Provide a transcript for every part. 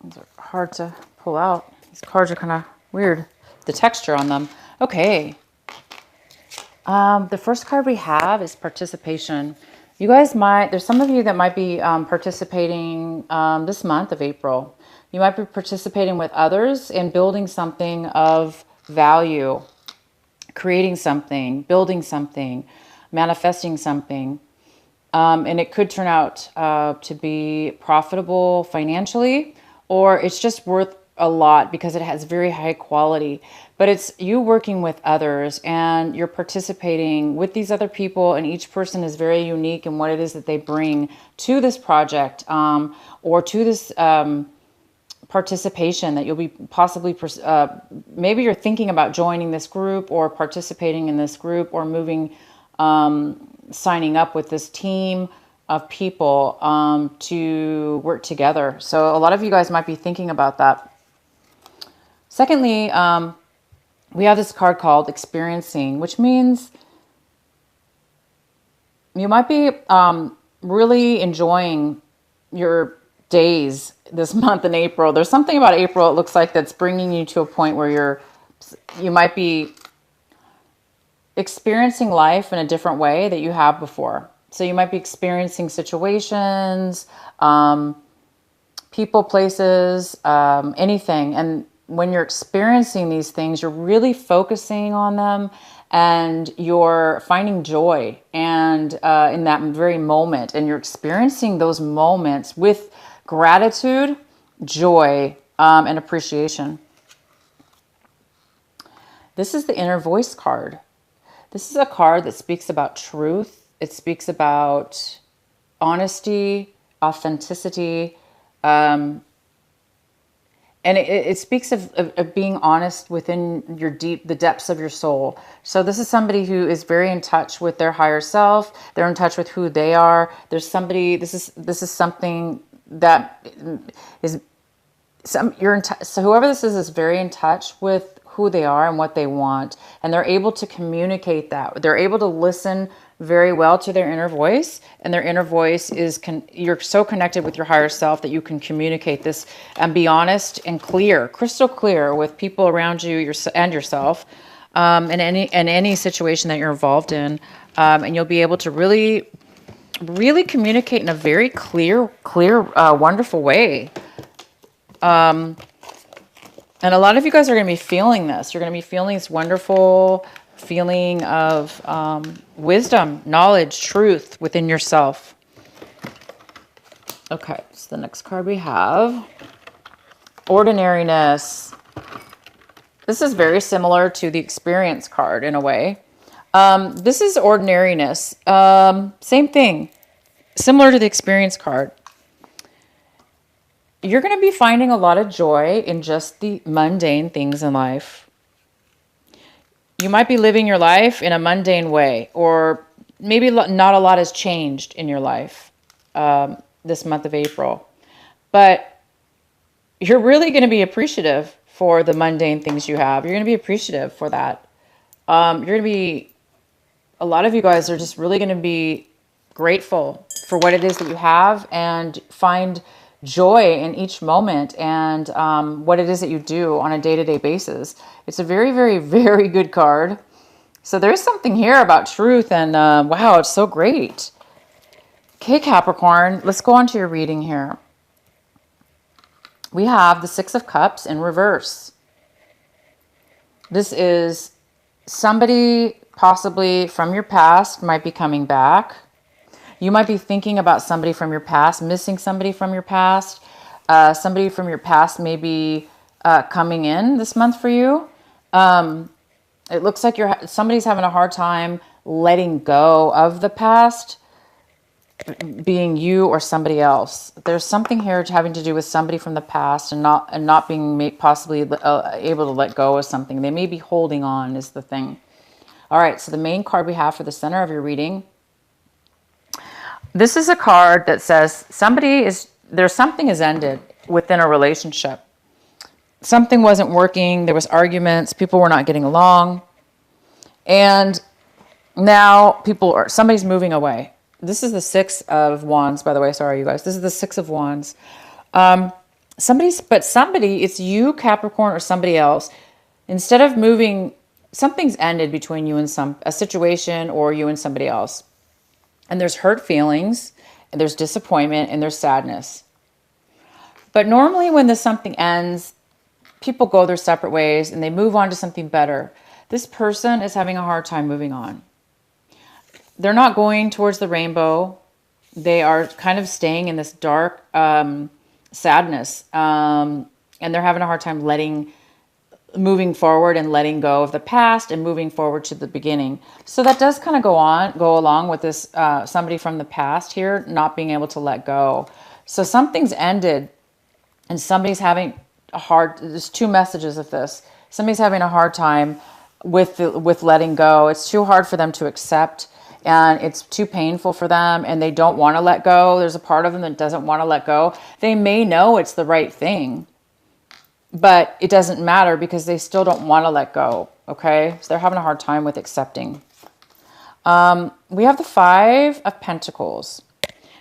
These are hard to pull out. These cards are kind of weird, the texture on them. Okay. The first card we have is participation. You guys might, there's some of you that might be participating this month of April. You might be participating with others in building something of value, creating something, building something, manifesting something. And it could turn out to be profitable financially, or it's just worth a lot because it has very high quality. But it's you working with others and you're participating with these other people, and each person is very unique in what it is that they bring to this project or to this participation that you'll be possibly, maybe you're thinking about joining this group or participating in this group or moving, signing up with this team of people to work together. So a lot of you guys might be thinking about that. Secondly, we have this card called experiencing, which means you might be really enjoying your days this month in April. There's something about April, it looks like, that's bringing you to a point where you might be experiencing life in a different way that you have before. So you might be experiencing situations, people, places, anything. And when you're experiencing these things, you're really focusing on them and you're finding joy and in that very moment. And you're experiencing those moments with gratitude, joy, and appreciation. This is the inner voice card. This is a card that speaks about truth. It speaks about honesty, authenticity, and it speaks of being honest within the depths of your soul. So this is somebody who is very in touch with their higher self. They're in touch with who they are. There's somebody, this is something that is, so whoever this is very in touch with who they are and what they want. And they're able to communicate that. They're able to listen very well to their inner voice, and their inner voice is you're so connected with your higher self that you can communicate this and be honest and clear, crystal clear with people around you and yourself in any situation that you're involved in, and you'll be able to really communicate in a very clear, wonderful way. And a lot of you guys are going to be feeling this. You're going to be feeling this wonderful feeling of wisdom, knowledge, truth within yourself. Okay, so the next card we have, ordinariness. This is very similar to the experience card in a way. This is ordinariness. Same thing, similar to the experience card. You're going to be finding a lot of joy in just the mundane things in life. You might be living your life in a mundane way, or maybe not a lot has changed in your life this month of April. But you're really going to be appreciative for the mundane things you have. You're going to be appreciative for that. You're going to be, a lot of you guys are just really going to be grateful for what it is that you have and find joy in each moment and what it is that you do on a day-to-day basis. It's a very, very, very good card. So there's something here about truth and wow, it's so great. Okay, Capricorn, let's go on to your reading here. We have the Six of Cups in reverse. This is somebody possibly from your past might be coming back. You might be thinking about somebody from your past, missing somebody from your past. Somebody from your past may be coming in this month for you. It looks like somebody's having a hard time letting go of the past, being you or somebody else. There's something here having to do with somebody from the past and not being possibly able to let go of something. They may be holding on is the thing. All right, so the main card we have for the center of your reading. This is a card that says something has ended within a relationship. Something wasn't working. There was arguments. People were not getting along. And now somebody's moving away. This is the Six of Wands, by the way. Sorry, you guys. This is the Six of Wands. somebody, it's you, Capricorn, or somebody else. Instead of moving, something's ended between you and a situation, or you and somebody else. And there's hurt feelings, and there's disappointment, and there's sadness. But normally when the something ends, people go their separate ways and they move on to something better. This person is having a hard time moving on. They're not going towards the rainbow. They are kind of staying in this dark sadness. And they're having a hard time moving forward and letting go of the past and moving forward to the beginning. So that does kind of go along with this somebody from the past here not being able to let go. So something's ended and somebody's having there's two messages of this. Somebody's having a hard time with letting go. It's too hard for them to accept, and it's too painful for them, and they don't want to let go. There's a part of them that doesn't want to let go. They may know it's the right thing, but it doesn't matter because they still don't want to let go. Okay, so they're having a hard time with accepting. We have the Five of Pentacles,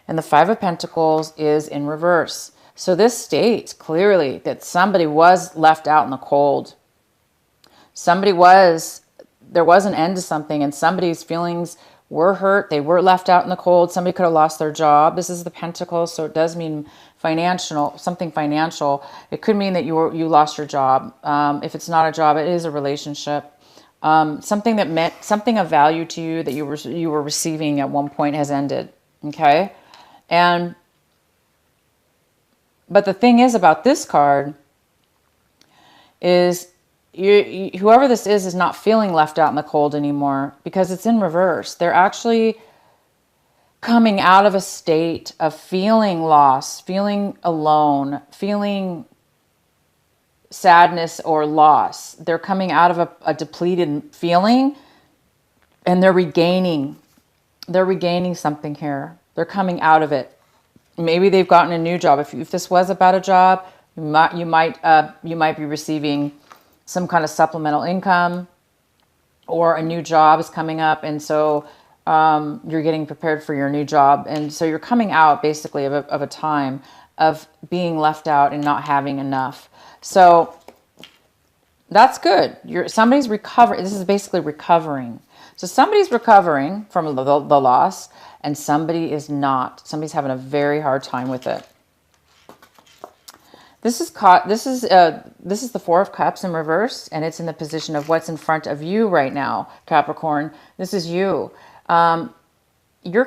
and the Five of Pentacles is in reverse. So this states clearly that somebody was left out in the cold. There was an end to something, and somebody's feelings were hurt. They were left out in the cold. Somebody could have lost their job. This is the Pentacles, so it does mean something financial. It could mean that you lost your job. If it's not a job, it is a relationship. Something that meant something of value to you that you were receiving at one point has ended. Okay, but the thing is about this card is whoever this is not feeling left out in the cold anymore because it's in reverse. They're actually coming out of a state of feeling lost, feeling alone, feeling sadness or loss. They're coming out of a depleted feeling, and they're regaining something here. They're coming out of it. Maybe they've gotten a new job. If this was about a job, you might be receiving some kind of supplemental income, or a new job is coming up, and so you're getting prepared for your new job, and so you're coming out basically of a time of being left out and not having enough. So that's good. Somebody's recovering. This is basically recovering. So somebody's recovering from the loss, and somebody is not. Somebody's having a very hard time with it. This is the Four of Cups in reverse, and it's in the position of what's in front of you right now, Capricorn. This is you. You're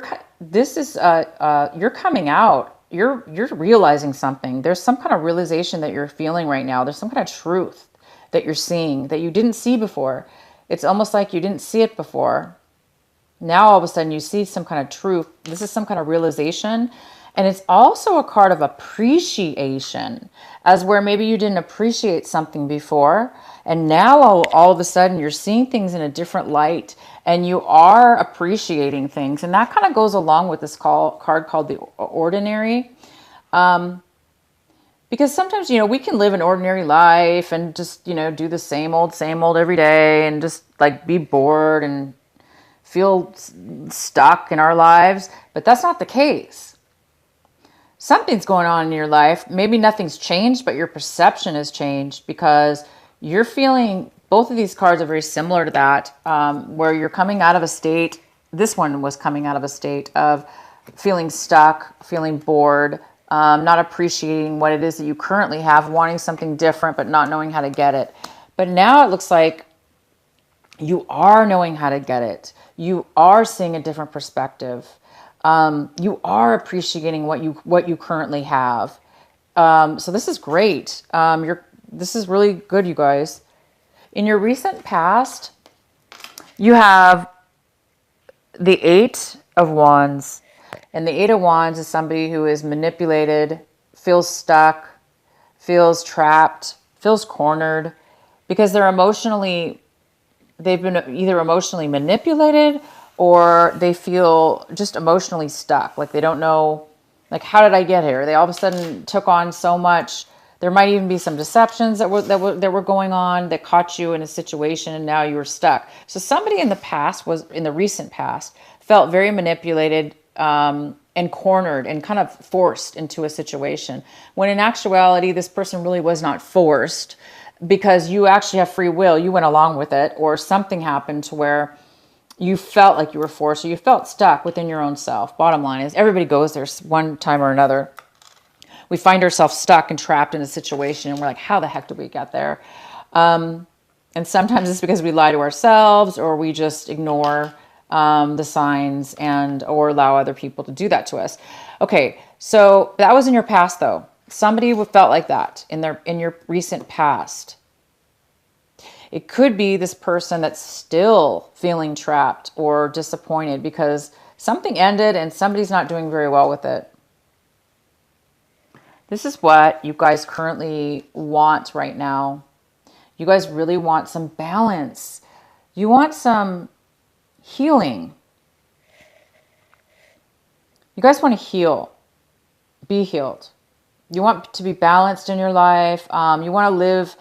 coming out. You're realizing something. There's some kind of realization that you're feeling right now. There's some kind of truth that you're seeing that you didn't see before. It's almost like you didn't see it before. Now all of a sudden you see some kind of truth. This is some kind of realization. And it's also a card of appreciation, as where maybe you didn't appreciate something before, and now all of a sudden you're seeing things in a different light, and you are appreciating things. And that kind of goes along with this card called the Ordinary. Because sometimes, we can live an ordinary life and just, do the same old every day, and just like be bored and feel stuck in our lives. But that's not the case. Something's going on in your life. Maybe nothing's changed, but your perception has changed, because you're feeling, both of these cards are very similar to that, where you're coming out of a state. This one was coming out of a state of feeling stuck, feeling bored, not appreciating what it is that you currently have, wanting something different, but not knowing how to get it. But now it looks like you are knowing how to get it. You are seeing a different perspective. You are appreciating what you currently have. So this is great. This is really good, you guys. In your recent past, you have the Eight of Wands. And the Eight of Wands is somebody who is manipulated, feels stuck, feels trapped, feels cornered, because they've been either emotionally manipulated, or they feel just emotionally stuck. Like they don't know, like, how did I get here? They all of a sudden took on so much. There might even be some deceptions that were going on that caught you in a situation, and now you were stuck. So somebody in the recent past, felt very manipulated, and cornered and kind of forced into a situation. When in actuality, this person really was not forced, because you actually have free will. You went along with it, or something happened to where you felt like you were forced, or you felt stuck within your own self. Bottom line is, everybody goes there one time or another. We find ourselves stuck and trapped in a situation, and we're like, how the heck did we get there? And sometimes it's because we lie to ourselves, or we just ignore the signs, or allow other people to do that to us. Okay, so that was in your past, though. Somebody felt like that in your recent past. It could be this person that's still feeling trapped or disappointed because something ended and somebody's not doing very well with it. This is what you guys currently want right now. You guys really want some balance. You want some healing. You guys want to heal, be healed. You want to be balanced in your life. You want to live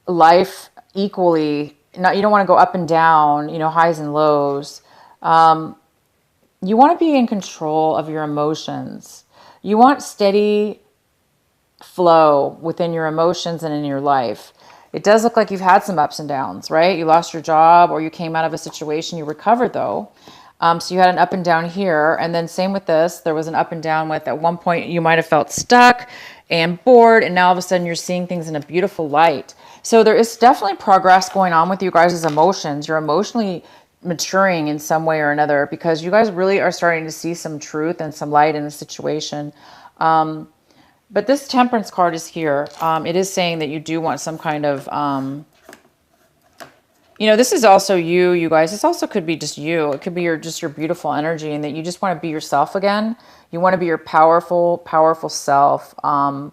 life equally. You don't want to go up and down, highs and lows. You want to be in control of your emotions. You want steady flow within your emotions and in your life. It does look like you've had some ups and downs, right? You lost your job, or you came out of a situation. You recovered, though. So you had an up and down here. And then same with this. There was an up and down with, at one point, you might have felt stuck and bored. And now all of a sudden you're seeing things in a beautiful light. So there is definitely progress going on with you guys' emotions. You're emotionally maturing in some way or another, because you guys really are starting to see some truth and some light in the situation. But this Temperance card is here. It is saying that you do want some kind of, this is also you guys. This also could be just you. It could be your beautiful energy, and that you just want to be yourself again. You want to be your powerful, powerful self. And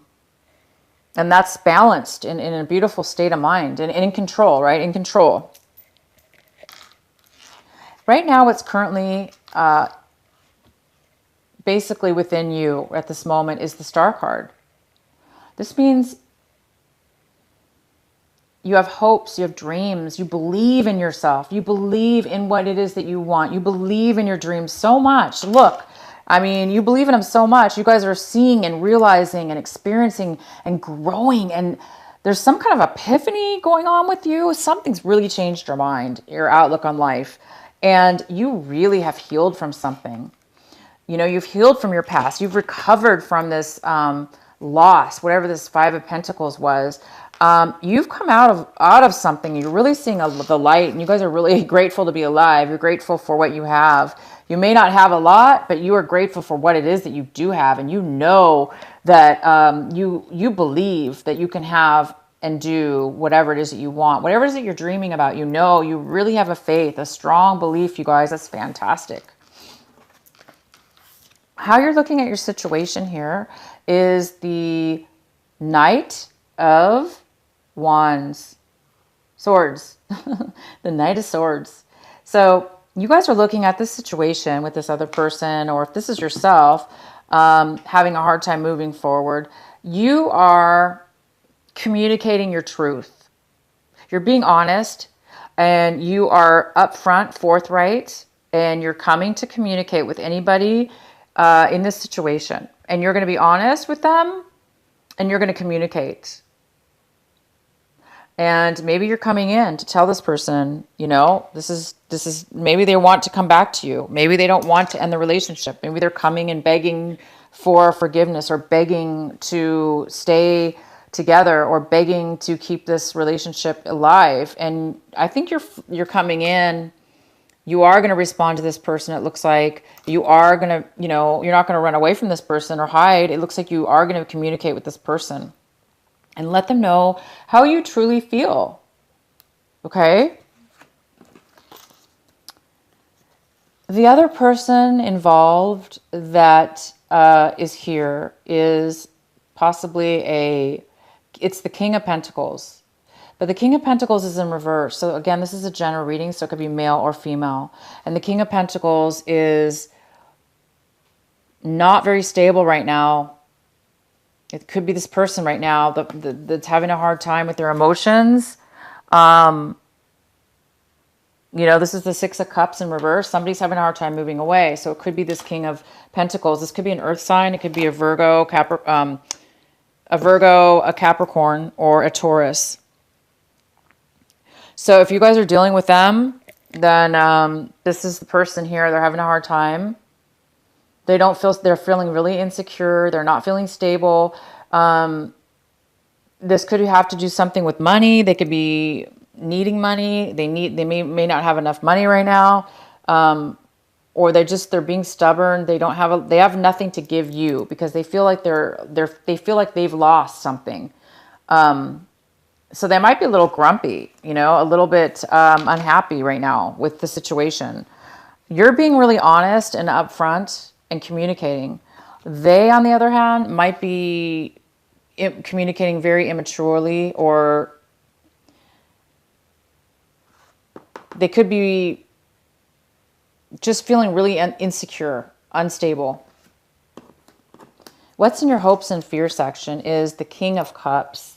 that's balanced in a beautiful state of mind, and in control, right? In control. Right now, what's currently basically within you at this moment is the Star card. This means you have hopes, you have dreams, you believe in yourself, you believe in what it is that you want, you believe in your dreams so much. Look, you believe in them so much. You guys are seeing and realizing and experiencing and growing, and there's some kind of epiphany going on with you. Something's really changed your mind, your outlook on life, and you really have healed from something. You've healed from your past. You've recovered from this loss, whatever this Five of Pentacles was. You've come out of something. You're really seeing the light, and you guys are really grateful to be alive. You're grateful for what you have. You may not have a lot, but you are grateful for what it is that you do have, and you know that you believe that you can have and do whatever it is that you want, whatever it is that you're dreaming about. You really have a faith, a strong belief, you guys. That's fantastic. How you're looking at your situation here is the Knight of Wands. Swords. The Knight of Swords. So you guys are looking at this situation with this other person, or if this is yourself, having a hard time moving forward. You are communicating your truth. You're being honest, and you are upfront, forthright, and you're coming to communicate with anybody in this situation. And you're going to be honest with them, and you're going to communicate. And maybe you're coming in to tell this person, this is maybe they want to come back to you. Maybe they don't want to end the relationship. Maybe they're coming and begging for forgiveness, or begging to stay together, or begging to keep this relationship alive. And I think you're coming in. You are going to respond to this person. It looks like you are going to, you're not going to run away from this person or hide. It looks like you are going to communicate with this person and let them know how you truly feel. Okay? The other person involved that is here is possibly it's the King of Pentacles. But the King of Pentacles is in reverse. So again, this is a general reading, so it could be male or female. And the King of Pentacles is not very stable right now. It could be this person right now that's having a hard time with their emotions. You know, this is the Six of Cups in reverse. Somebody's having a hard time moving away. So it could be this King of Pentacles. This could be an earth sign. It could be a Virgo, a Capricorn, or a Taurus. So if you guys are dealing with them, then this is the person here. They're having a hard time. They're feeling really insecure. They're not feeling stable. This could have to do something with money. They could be needing money. They may not have enough money right now. Or they're being stubborn. They have nothing to give you because they feel like they feel like they've lost something. So they might be a little grumpy, you know, a little bit unhappy right now with the situation. You're being really honest and upfront and communicating. They, on the other hand, might be communicating very immaturely, or they could be just feeling really insecure, unstable. What's in your hopes and fear section is the King of Cups.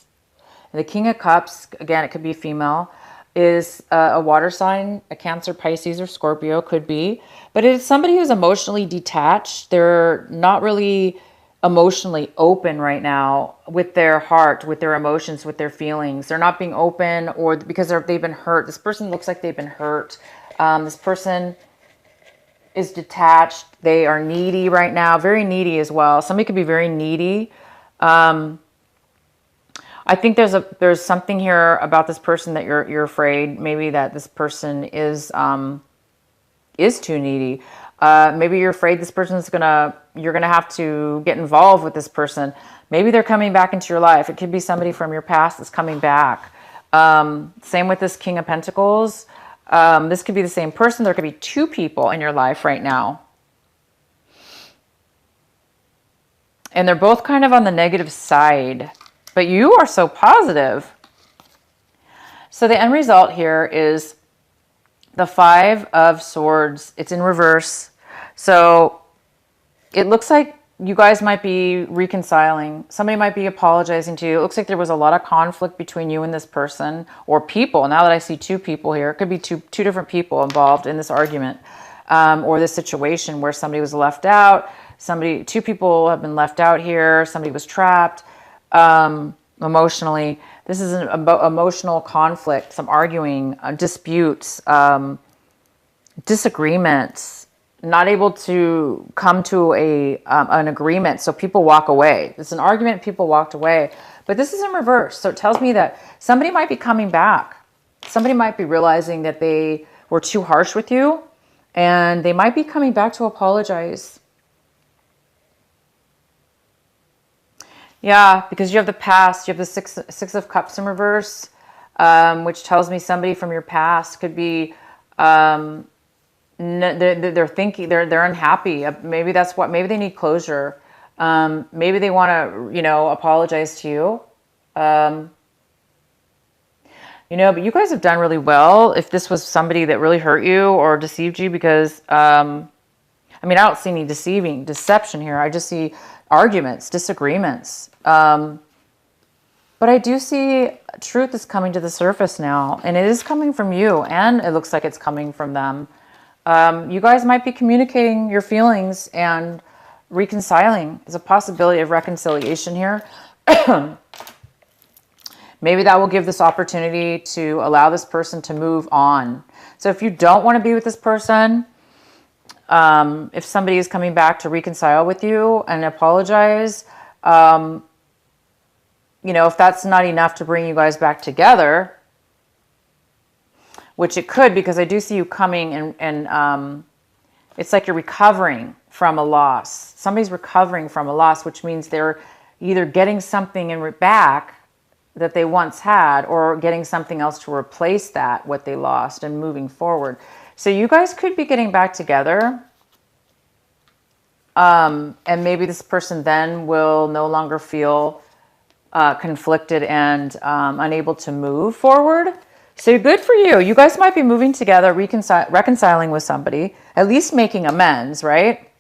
The King of Cups, again, it could be female, is a water sign, a Cancer, Pisces, or Scorpio, could be. But it's somebody who's emotionally detached. They're not really emotionally open right now with their heart, with their emotions, with their feelings. They're not being open, or because they've been hurt. This person looks like they've been hurt. This person is detached. They are needy right now, very needy as well. Somebody could be very needy. I think there's something here about this person that you're afraid maybe that this person is too needy. Maybe you're afraid this person's you're gonna have to get involved with this person. Maybe they're coming back into your life. It could be somebody from your past that's coming back. Same with this King of Pentacles. This could be the same person. There could be two people in your life right now. And they're both kind of on the negative side. But you are so positive. So the end result here is the Five of Swords. It's in reverse. So it looks like you guys might be reconciling. Somebody might be apologizing to you. It looks like there was a lot of conflict between you and this person, or people. Now that I see two people here, it could be two different people involved in this argument, or this situation where somebody was left out. Two people have been left out here. Somebody was trapped. Emotionally, this is an emotional conflict, some arguing, disputes, disagreements, not able to come to an agreement. So people walk away. It's an argument. People walked away, but this is in reverse. So it tells me that somebody might be coming back. Somebody might be realizing that they were too harsh with you, and they might be coming back to apologize. Yeah, because you have the past, you have the Six of Cups in reverse, which tells me somebody from your past could be, they're thinking, they're unhappy. Maybe maybe they need closure. Maybe they want to, apologize to you. But you guys have done really well if this was somebody that really hurt you or deceived you, because, I don't see any deception here. I just see arguments, disagreements. But I do see truth is coming to the surface now, and it is coming from you, and it looks like it's coming from them. You guys might be communicating your feelings and reconciling. There's a possibility of reconciliation here. Maybe that will give this opportunity to allow this person to move on. So if you don't want to be with this person, if somebody is coming back to reconcile with you and apologize, if that's not enough to bring you guys back together, which it could, because I do see you coming and it's like you're recovering from a loss. Somebody's recovering from a loss, which means they're either getting something back that they once had, or getting something else to replace what they lost, and moving forward. So you guys could be getting back together. And maybe this person then will no longer feel conflicted and unable to move forward. So good for you. You guys might be moving together, reconciling with somebody, at least making amends, right?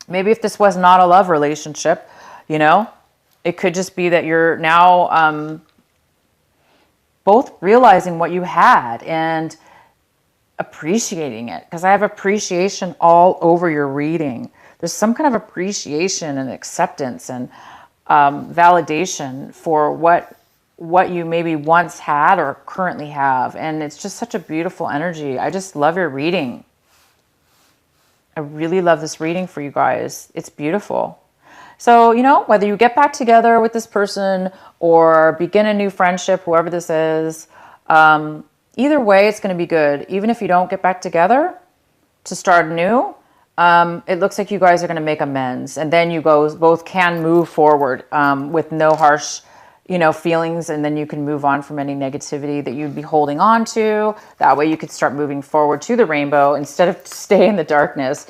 Maybe if this was not a love relationship, it could just be that you're now both realizing what you had, and appreciating it, because I have appreciation all over your reading. There's some kind of appreciation and acceptance and validation for what you maybe once had or currently have. And it's just such a beautiful energy. I just love your reading. I really love this reading for you guys. It's beautiful. So, you know, whether you get back together with this person or begin a new friendship, whoever this is, either way, it's going to be good. Even if you don't get back together to start anew, it looks like you guys are going to make amends. And then you both can move forward with no harsh, you know, feelings. And then you can move on from any negativity that you'd be holding on to. That way you could start moving forward to the rainbow instead of stay in the darkness.